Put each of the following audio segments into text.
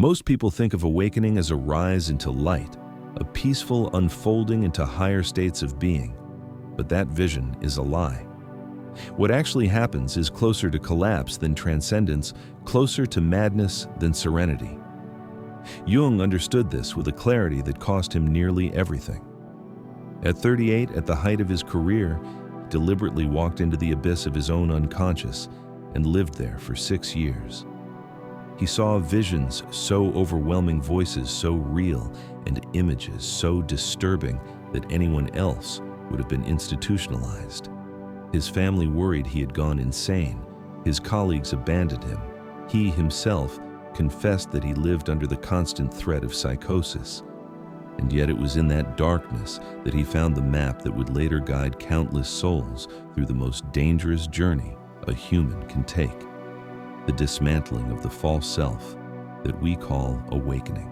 Most people think of awakening as a rise into light, a peaceful unfolding into higher states of being, but that vision is a lie. What actually happens is closer to collapse than transcendence, closer to madness than serenity. Jung understood this with a clarity that cost him nearly everything. At 38, at the height of his career, he deliberately walked into the abyss of his own unconscious and lived there for 6 years. He saw visions so overwhelming, voices so real, and images so disturbing that anyone else would have been institutionalized. His family worried he had gone insane. His colleagues abandoned him. He himself confessed that he lived under the constant threat of psychosis. And yet it was in that darkness that he found the map that would later guide countless souls through the most dangerous journey a human can take: the dismantling of the false self that we call awakening.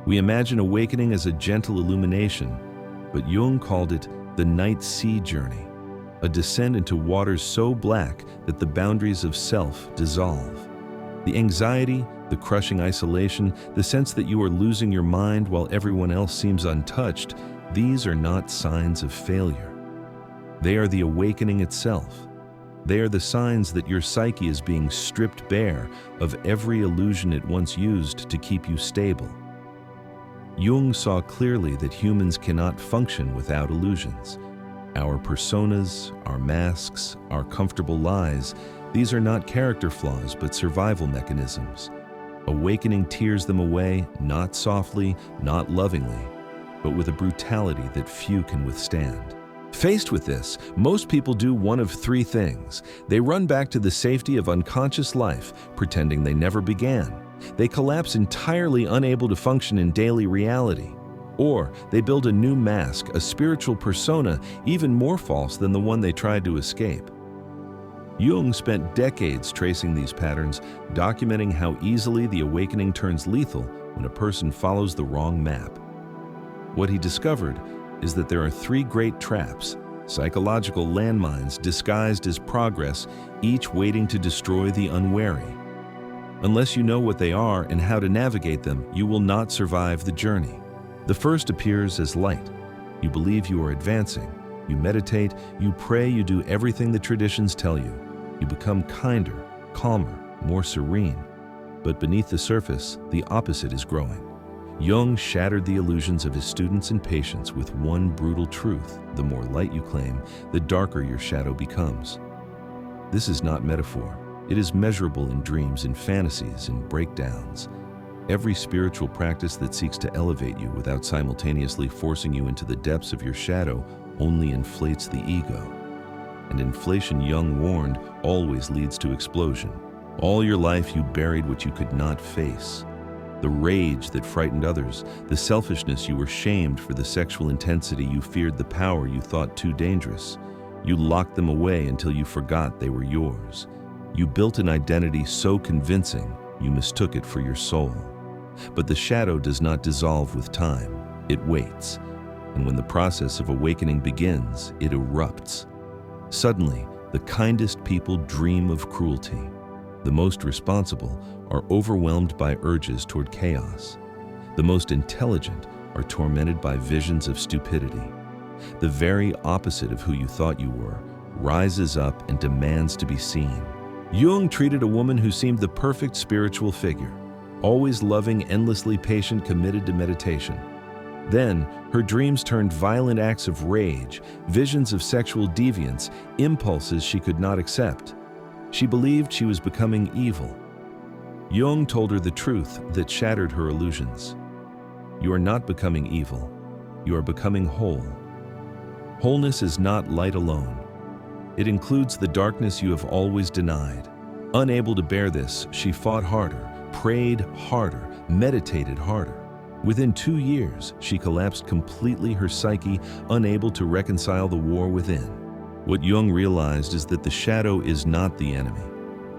We imagine awakening as a gentle illumination, but Jung called it the night sea journey, a descent into waters so black that the boundaries of self dissolve. The anxiety, the crushing isolation, the sense that you are losing your mind while everyone else seems untouched, these are not signs of failure. They are the awakening itself. They are the signs that your psyche is being stripped bare of every illusion it once used to keep you stable. Jung saw clearly that humans cannot function without illusions. Our personas, our masks, our comfortable lies, these are not character flaws but survival mechanisms. Awakening tears them away, not softly, not lovingly, but with a brutality that few can withstand. Faced with this, most people do one of 3 things. They run back to the safety of unconscious life, pretending they never began. They collapse entirely unable to function in daily reality. Or they build a new mask, a spiritual persona, even more false than the one they tried to escape. Jung spent decades tracing these patterns, documenting how easily the awakening turns lethal when a person follows the wrong map. What he discovered is that there are 3 great traps, psychological landmines disguised as progress, each waiting to destroy the unwary. Unless you know what they are and how to navigate them, you will not survive the journey. The first appears as light. You believe you are advancing. You meditate, you pray, you do everything the traditions tell you. You become kinder, calmer, more serene. But beneath the surface, the opposite is growing. Jung shattered the illusions of his students and patients with one brutal truth: the more light you claim, the darker your shadow becomes. This is not metaphor. It is measurable in dreams, in fantasies, in breakdowns. Every spiritual practice that seeks to elevate you without simultaneously forcing you into the depths of your shadow only inflates the ego. And inflation, Jung warned, always leads to explosion. All your life you buried what you could not face. The rage that frightened others, the selfishness you were shamed for, the sexual intensity you feared, the power you thought too dangerous. You locked them away until you forgot they were yours. You built an identity so convincing you mistook it for your soul. But the shadow does not dissolve with time. It waits. And when the process of awakening begins, it erupts. Suddenly, the kindest people dream of cruelty. The most responsible are overwhelmed by urges toward chaos. The most intelligent are tormented by visions of stupidity. The very opposite of who you thought you were rises up and demands to be seen. Jung treated a woman who seemed the perfect spiritual figure, always loving, endlessly patient, committed to meditation. Then, her dreams turned violent acts of rage, visions of sexual deviance, impulses she could not accept. She believed she was becoming evil. Jung told her the truth that shattered her illusions. You are not becoming evil. You are becoming whole. Wholeness is not light alone. It includes the darkness you have always denied. Unable to bear this, she fought harder, prayed harder, meditated harder. Within 2 years, she collapsed completely, her psyche unable to reconcile the war within. What Jung realized is that the shadow is not the enemy.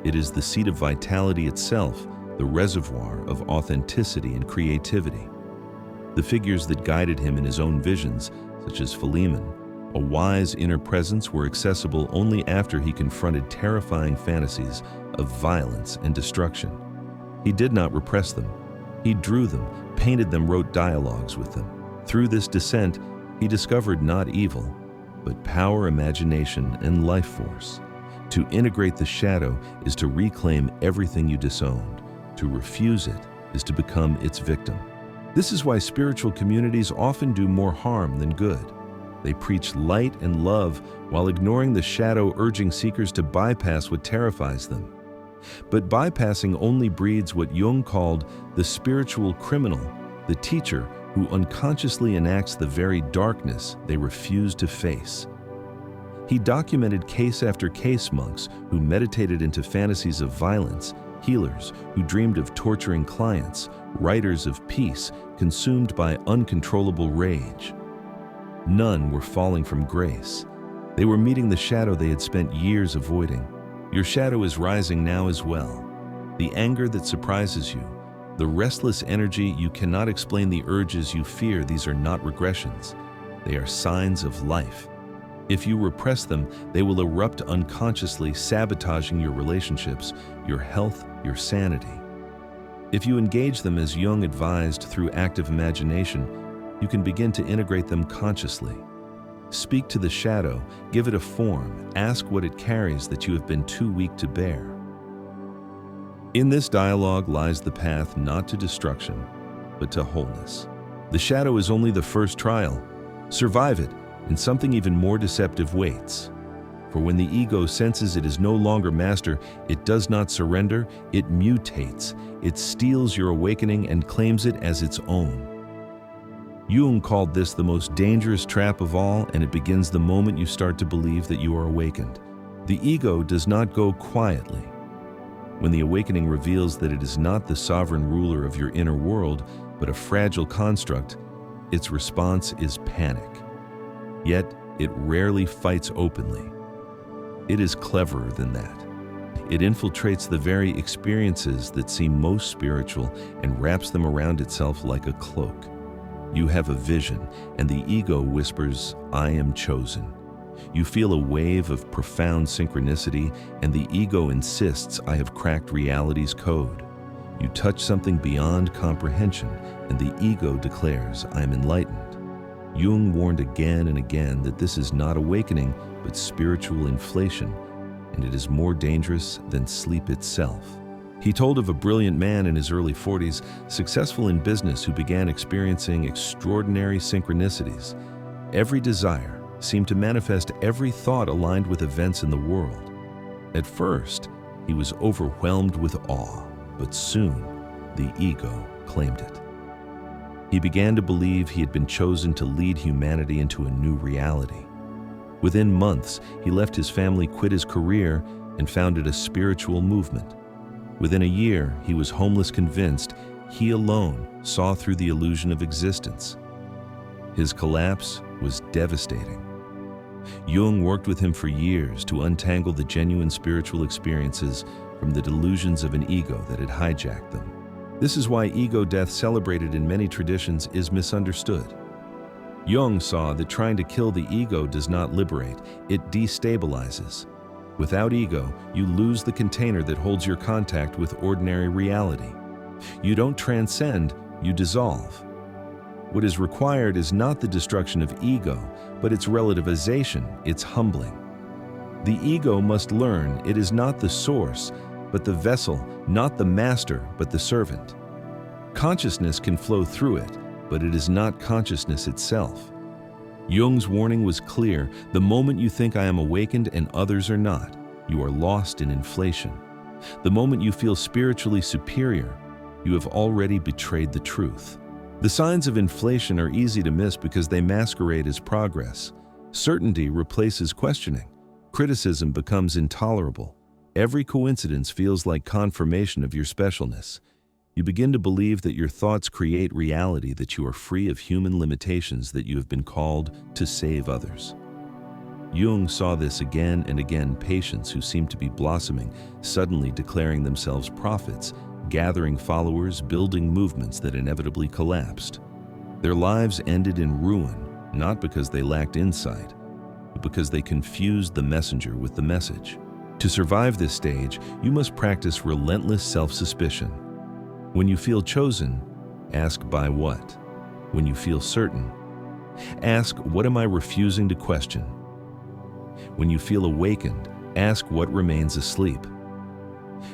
It is the seat of vitality itself, the reservoir of authenticity and creativity. The figures that guided him in his own visions, such as Philemon, a wise inner presence, were accessible only after he confronted terrifying fantasies of violence and destruction. He did not repress them. He drew them, painted them, wrote dialogues with them. Through this descent, he discovered not evil, but power, imagination, and life force. To integrate the shadow is to reclaim everything you disowned. To refuse it is to become its victim. This is why spiritual communities often do more harm than good. They preach light and love while ignoring the shadow, urging seekers to bypass what terrifies them. But bypassing only breeds what Jung called the spiritual criminal, the teacher who unconsciously enacts the very darkness they refuse to face. He documented case after case monks who meditated into fantasies of violence, healers who dreamed of torturing clients, writers of peace consumed by uncontrollable rage. None were falling from grace. They were meeting the shadow they had spent years avoiding. Your shadow is rising now as well. The anger that surprises you, the restless energy you cannot explain, the urges you fear, these are not regressions. They are signs of life. If you repress them, they will erupt unconsciously, sabotaging your relationships, your health, your sanity. If you engage them as Jung advised through active imagination, you can begin to integrate them consciously. Speak to the shadow, give it a form, ask what it carries that you have been too weak to bear. In this dialogue lies the path not to destruction, but to wholeness. The shadow is only the first trial. Survive it, and something even more deceptive waits. For when the ego senses it is no longer master, it does not surrender, it mutates. It steals your awakening and claims it as its own. Jung called this the most dangerous trap of all, and it begins the moment you start to believe that you are awakened. The ego does not go quietly. When the awakening reveals that it is not the sovereign ruler of your inner world, but a fragile construct, its response is panic. Yet, it rarely fights openly. It is cleverer than that. It infiltrates the very experiences that seem most spiritual and wraps them around itself like a cloak. You have a vision, and the ego whispers, "I am chosen." You feel a wave of profound synchronicity, and the ego insists, "I have cracked reality's code." You touch something beyond comprehension, and the ego declares, "I am enlightened." Jung warned again and again that this is not awakening, but spiritual inflation, and it is more dangerous than sleep itself. He told of a brilliant man in his early 40s, successful in business, who began experiencing extraordinary synchronicities. Every desire seemed to manifest, every thought aligned with events in the world. At first, he was overwhelmed with awe, but soon the ego claimed it. He began to believe he had been chosen to lead humanity into a new reality. Within months, he left his family, quit his career, and founded a spiritual movement. Within a year, he was homeless, convinced he alone saw through the illusion of existence. His collapse was devastating. Jung worked with him for years to untangle the genuine spiritual experiences from the delusions of an ego that had hijacked them. This is why ego death, celebrated in many traditions, is misunderstood. Jung saw that trying to kill the ego does not liberate, it destabilizes. Without ego, you lose the container that holds your contact with ordinary reality. You don't transcend, you dissolve. What is required is not the destruction of ego, but its relativization, its humbling. The ego must learn it is not the source, but the vessel, not the master, but the servant. Consciousness can flow through it, but it is not consciousness itself. Jung's warning was clear: the moment you think I am awakened and others are not, you are lost in inflation. The moment you feel spiritually superior, you have already betrayed the truth. The signs of inflation are easy to miss because they masquerade as progress. Certainty replaces questioning. Criticism becomes intolerable. Every coincidence feels like confirmation of your specialness. You begin to believe that your thoughts create reality, that you are free of human limitations, that you have been called to save others. Jung saw this again and again: patients who seemed to be blossoming, suddenly declaring themselves prophets, gathering followers, building movements that inevitably collapsed. Their lives ended in ruin, not because they lacked insight, but because they confused the messenger with the message. To survive this stage, you must practice relentless self-suspicion. When you feel chosen, ask by what. When you feel certain, ask what am I refusing to question. When you feel awakened, ask what remains asleep.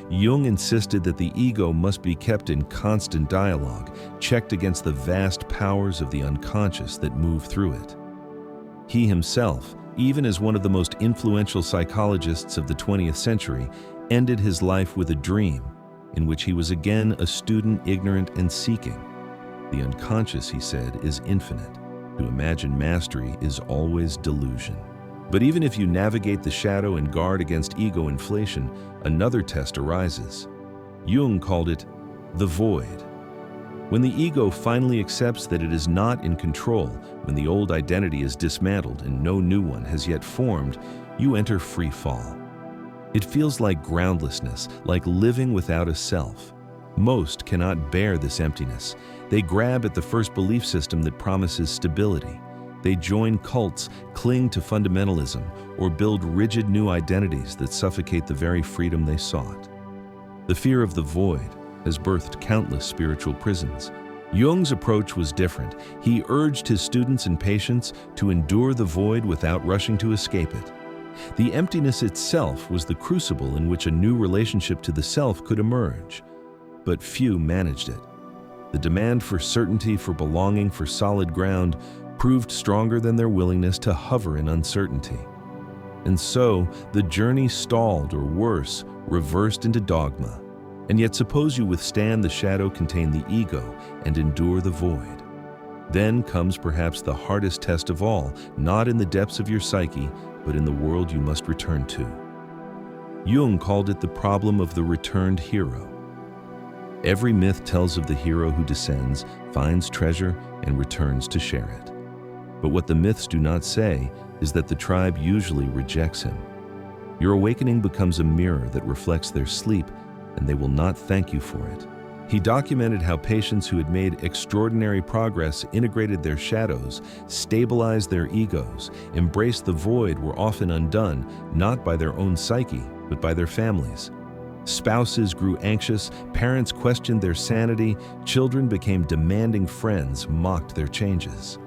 Jung insisted that the ego must be kept in constant dialogue, checked against the vast powers of the unconscious that move through it. He himself, even as one of the most influential psychologists of the 20th century, ended his life with a dream in which he was again a student, ignorant and seeking. The unconscious, he said, is infinite. To imagine mastery is always delusion. But even if you navigate the shadow and guard against ego inflation, another test arises. Jung called it the void. When the ego finally accepts that it is not in control, when the old identity is dismantled and no new one has yet formed, you enter free fall. It feels like groundlessness, like living without a self. Most cannot bear this emptiness. They grab at the first belief system that promises stability. They join cults, cling to fundamentalism, or build rigid new identities that suffocate the very freedom they sought. The fear of the void has birthed countless spiritual prisons. Jung's approach was different. He urged his students and patients to endure the void without rushing to escape it. The emptiness itself was the crucible in which a new relationship to the self could emerge. But few managed it. The demand for certainty, for belonging, for solid ground proved stronger than their willingness to hover in uncertainty. And so, the journey stalled, or worse, reversed into dogma. And yet suppose you withstand the shadow, contain the ego, and endure the void. Then comes perhaps the hardest test of all, not in the depths of your psyche, but in the world you must return to. Jung called it the problem of the returned hero. Every myth tells of the hero who descends, finds treasure, and returns to share it. But what the myths do not say is that the tribe usually rejects him. Your awakening becomes a mirror that reflects their sleep, and they will not thank you for it. He documented how patients who had made extraordinary progress integrated their shadows, stabilized their egos, embraced the void, were often undone, not by their own psyche, but by their families. Spouses grew anxious, parents questioned their sanity, children became demanding friends, mocked their changes.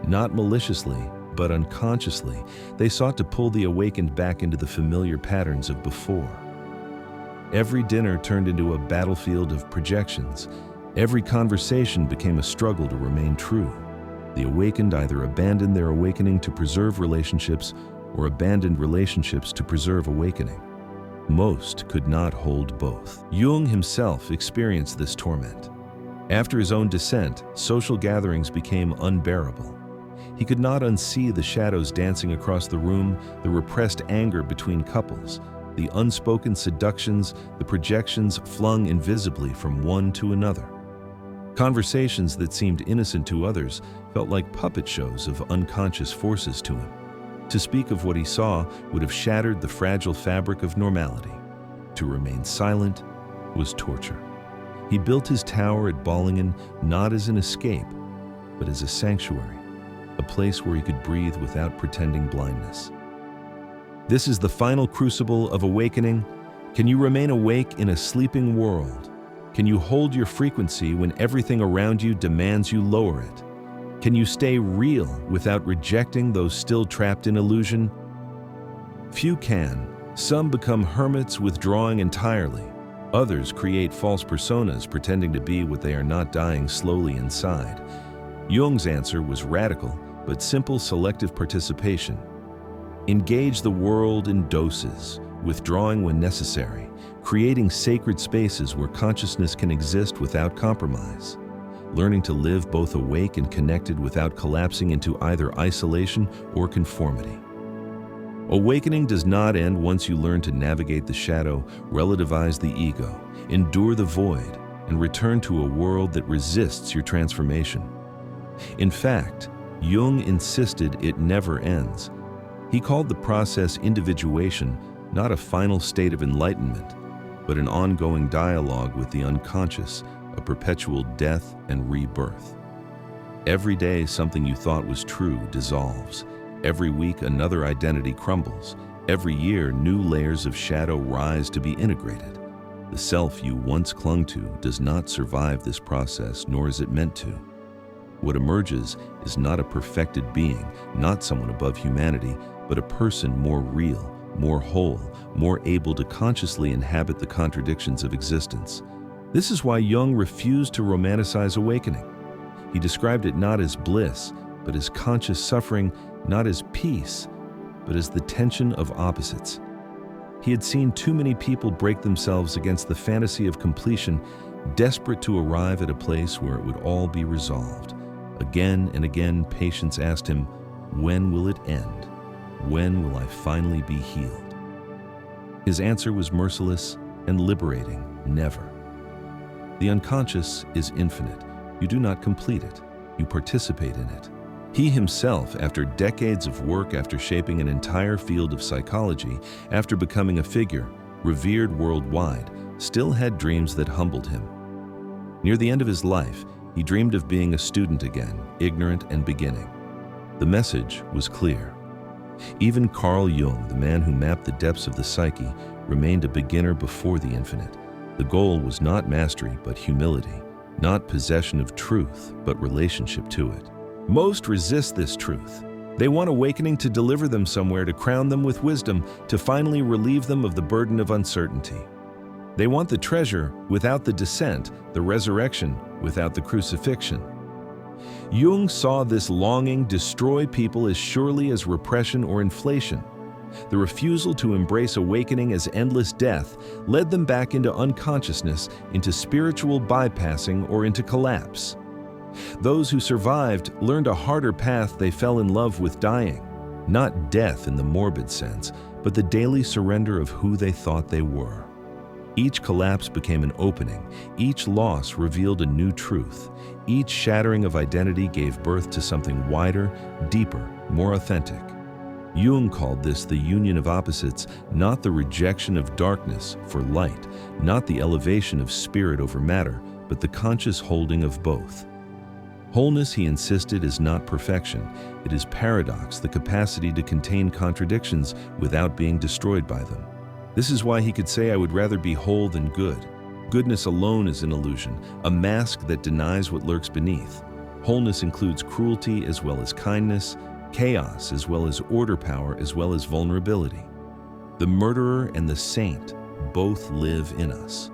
Not maliciously, but unconsciously, they sought to pull the awakened back into the familiar patterns of before. Every dinner turned into a battlefield of projections. Every conversation became a struggle to remain true. The awakened either abandoned their awakening to preserve relationships or abandoned relationships to preserve awakening. Most could not hold both. Jung himself experienced this torment. After his own descent, social gatherings became unbearable. He could not unsee the shadows dancing across the room, the repressed anger between couples, the unspoken seductions, the projections flung invisibly from one to another. Conversations that seemed innocent to others felt like puppet shows of unconscious forces to him. To speak of what he saw would have shattered the fragile fabric of normality. To remain silent was torture. He built his tower at Bollingen not as an escape, but as a sanctuary, a place where he could breathe without pretending blindness. This is the final crucible of awakening. Can you remain awake in a sleeping world? Can you hold your frequency when everything around you demands you lower it? Can you stay real without rejecting those still trapped in illusion? Few can. Some become hermits, withdrawing entirely. Others create false personas, pretending to be what they are not, dying slowly inside. Jung's answer was radical, but simple, selective participation. Engage the world in doses, withdrawing when necessary, creating sacred spaces where consciousness can exist without compromise. Learning to live both awake and connected without collapsing into either isolation or conformity. Awakening does not end once you learn to navigate the shadow, relativize the ego, endure the void, and return to a world that resists your transformation. In fact, Jung insisted it never ends. He called the process individuation, not a final state of enlightenment, but an ongoing dialogue with the unconscious, a perpetual death and rebirth. Every day, something you thought was true dissolves. Every week, another identity crumbles. Every year, new layers of shadow rise to be integrated. The self you once clung to does not survive this process, nor is it meant to. What emerges is not a perfected being, not someone above humanity, but a person more real, more whole, more able to consciously inhabit the contradictions of existence. This is why Jung refused to romanticize awakening. He described it not as bliss, but as conscious suffering, not as peace, but as the tension of opposites. He had seen too many people break themselves against the fantasy of completion, desperate to arrive at a place where it would all be resolved. Again and again, patience asked him, "When will it end? When will I finally be healed?" His answer was merciless and liberating, never. The unconscious is infinite. You do not complete it. You participate in it. He himself, after decades of work, after shaping an entire field of psychology, after becoming a figure, revered worldwide, still had dreams that humbled him. Near the end of his life, he dreamed of being a student again, ignorant and beginning. The message was clear. Even Carl Jung, the man who mapped the depths of the psyche, remained a beginner before the infinite. The goal was not mastery, but humility, not possession of truth, but relationship to it. Most resist this truth. They want awakening to deliver them somewhere, to crown them with wisdom, to finally relieve them of the burden of uncertainty. They want the treasure without the descent, the resurrection without the crucifixion. Jung saw this longing destroy people as surely as repression or inflation. The refusal to embrace awakening as endless death led them back into unconsciousness, into spiritual bypassing, or into collapse. Those who survived learned a harder path. They fell in love with dying, not death in the morbid sense, but the daily surrender of who they thought they were. Each collapse became an opening. Each loss revealed a new truth. Each shattering of identity gave birth to something wider, deeper, more authentic. Jung called this the union of opposites, not the rejection of darkness for light, not the elevation of spirit over matter, but the conscious holding of both. Wholeness, he insisted, is not perfection. It is paradox, the capacity to contain contradictions without being destroyed by them. This is why he could say, "I would rather be whole than good." Goodness alone is an illusion, a mask that denies what lurks beneath. Wholeness includes cruelty as well as kindness, chaos as well as order, power as well as vulnerability. The murderer and the saint both live in us.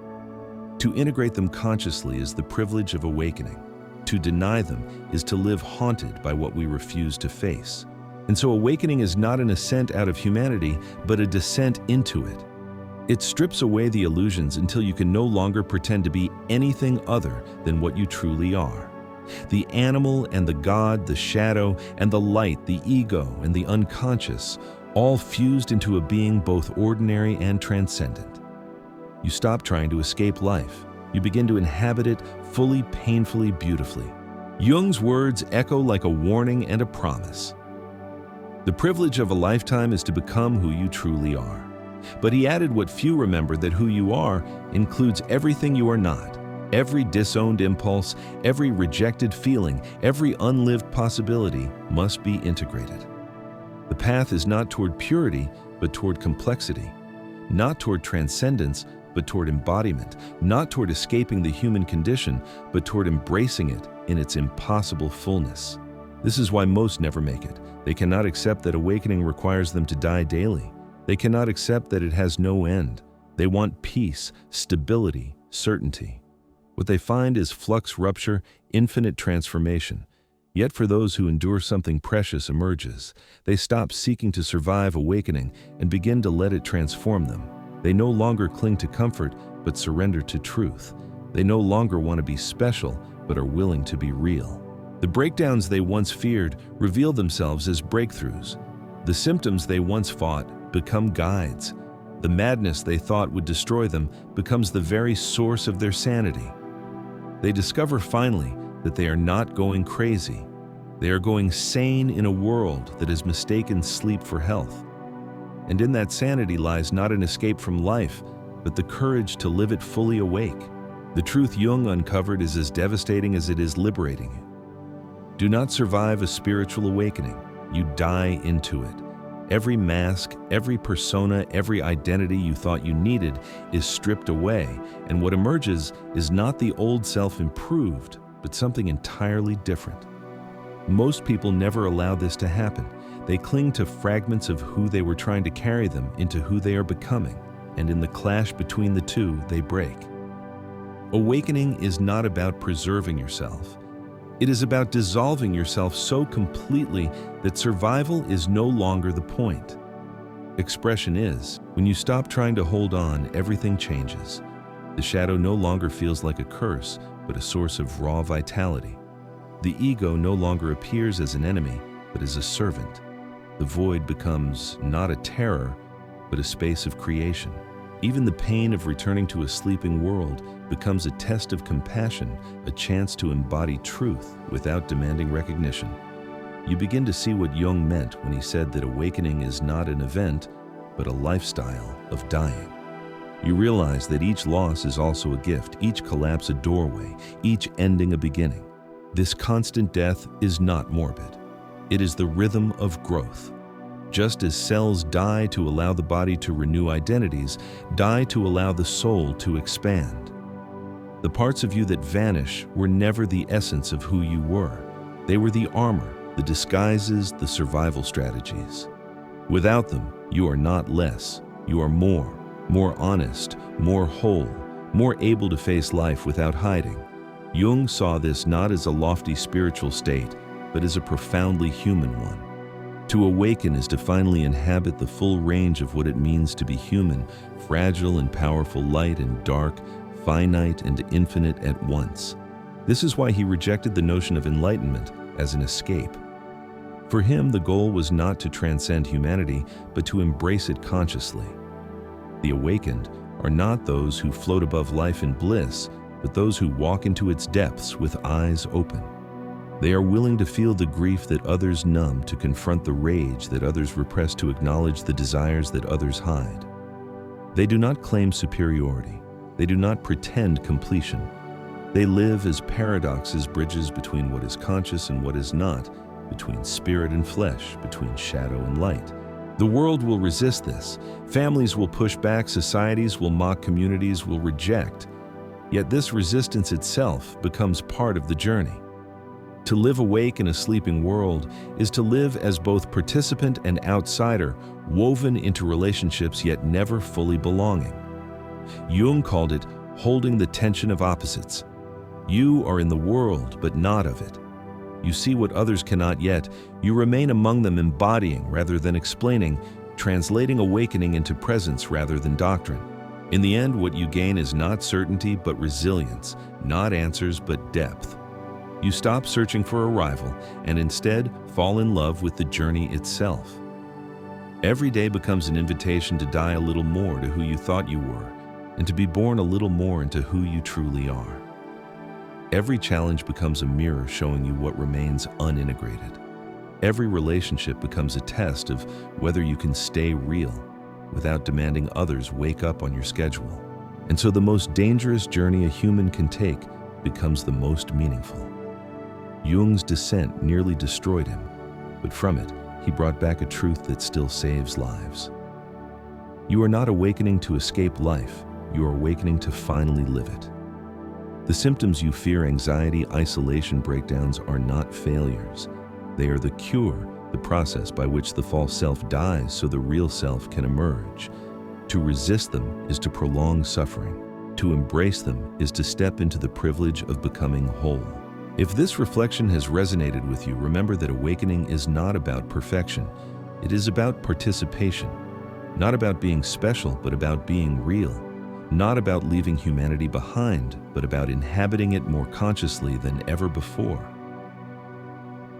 To integrate them consciously is the privilege of awakening. To deny them is to live haunted by what we refuse to face. And so awakening is not an ascent out of humanity, but a descent into it. It strips away the illusions until you can no longer pretend to be anything other than what you truly are. The animal and the God, the shadow and the light, the ego and the unconscious, all fused into a being both ordinary and transcendent. You stop trying to escape life. You begin to inhabit it fully, painfully, beautifully. Jung's words echo like a warning and a promise. The privilege of a lifetime is to become who you truly are. But he added what few remember, that who you are includes everything you are not. Every disowned impulse, every rejected feeling, every unlived possibility must be integrated. The path is not toward purity, but toward complexity. Not toward transcendence, but toward embodiment. Not toward escaping the human condition, but toward embracing it in its impossible fullness. This is why most never make it. They cannot accept that awakening requires them to die daily. They cannot accept that it has no end. They want peace, stability, certainty. What they find is flux, rupture, infinite transformation. Yet for those who endure, something precious emerges. They stop seeking to survive awakening and begin to let it transform them. They no longer cling to comfort, but surrender to truth. They no longer want to be special, but are willing to be real. The breakdowns they once feared reveal themselves as breakthroughs. The symptoms they once fought become guides. The madness they thought would destroy them becomes the very source of their sanity. They discover finally that they are not going crazy. They are going sane in a world that has mistaken sleep for health. And in that sanity lies not an escape from life, but the courage to live it fully awake. The truth Jung uncovered is as devastating as it is liberating. Do not survive a spiritual awakening. You die into it. Every mask, every persona, every identity you thought you needed is stripped away, and what emerges is not the old self improved, but something entirely different. Most people never allow this to happen. They cling to fragments of who they were trying to carry them into who they are becoming, and in the clash between the two, they break. Awakening is not about preserving yourself. It is about dissolving yourself so completely that survival is no longer the point. Expression is, when you stop trying to hold on, everything changes. The shadow no longer feels like a curse, but a source of raw vitality. The ego no longer appears as an enemy, but as a servant. The void becomes not a terror, but a space of creation. Even the pain of returning to a sleeping world becomes a test of compassion, a chance to embody truth without demanding recognition. You begin to see what Jung meant when he said that awakening is not an event, but a lifestyle of dying. You realize that each loss is also a gift, each collapse a doorway, each ending a beginning. This constant death is not morbid. It is the rhythm of growth. Just as cells die to allow the body to renew identities, die to allow the soul to expand. The parts of you that vanish were never the essence of who you were. They were the armor, the disguises, the survival strategies. Without them, you are not less. You are more honest, more whole, more able to face life without hiding. Jung saw this not as a lofty spiritual state, but as a profoundly human one. To awaken is to finally inhabit the full range of what it means to be human, fragile and powerful, light and dark, finite and infinite at once. This is why he rejected the notion of enlightenment as an escape. For him, the goal was not to transcend humanity, but to embrace it consciously. The awakened are not those who float above life in bliss, but those who walk into its depths with eyes open. They are willing to feel the grief that others numb, to confront the rage that others repress, to acknowledge the desires that others hide. They do not claim superiority. They do not pretend completion. They live as paradoxes, bridges between what is conscious and what is not, between spirit and flesh, between shadow and light. The world will resist this. Families will push back, societies will mock, communities will reject. Yet this resistance itself becomes part of the journey. To live awake in a sleeping world is to live as both participant and outsider, woven into relationships yet never fully belonging. Jung called it holding the tension of opposites. You are in the world, but not of it. You see what others cannot yet. You remain among them, embodying rather than explaining, translating awakening into presence rather than doctrine. In the end, what you gain is not certainty, but resilience, not answers, but depth. You stop searching for a rival and instead fall in love with the journey itself. Every day becomes an invitation to die a little more to who you thought you were and to be born a little more into who you truly are. Every challenge becomes a mirror showing you what remains unintegrated. Every relationship becomes a test of whether you can stay real without demanding others wake up on your schedule. And so the most dangerous journey a human can take becomes the most meaningful. Jung's descent nearly destroyed him, but from it, he brought back a truth that still saves lives. You are not awakening to escape life, you are awakening to finally live it. The symptoms you fear, anxiety, isolation, breakdowns, are not failures. They are the cure, the process by which the false self dies so the real self can emerge. To resist them is to prolong suffering. To embrace them is to step into the privilege of becoming whole. If this reflection has resonated with you, remember that awakening is not about perfection. It is about participation. Not about being special, but about being real. Not about leaving humanity behind, but about inhabiting it more consciously than ever before.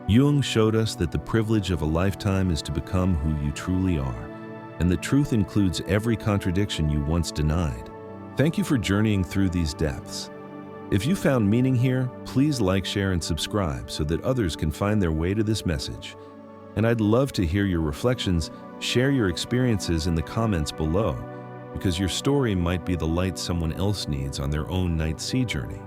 Jung showed us that the privilege of a lifetime is to become who you truly are, and the truth includes every contradiction you once denied. Thank you for journeying through these depths. If you found meaning here, please like, share, and subscribe so that others can find their way to this message. And I'd love to hear your reflections. Share your experiences in the comments below, because your story might be the light someone else needs on their own night sea journey.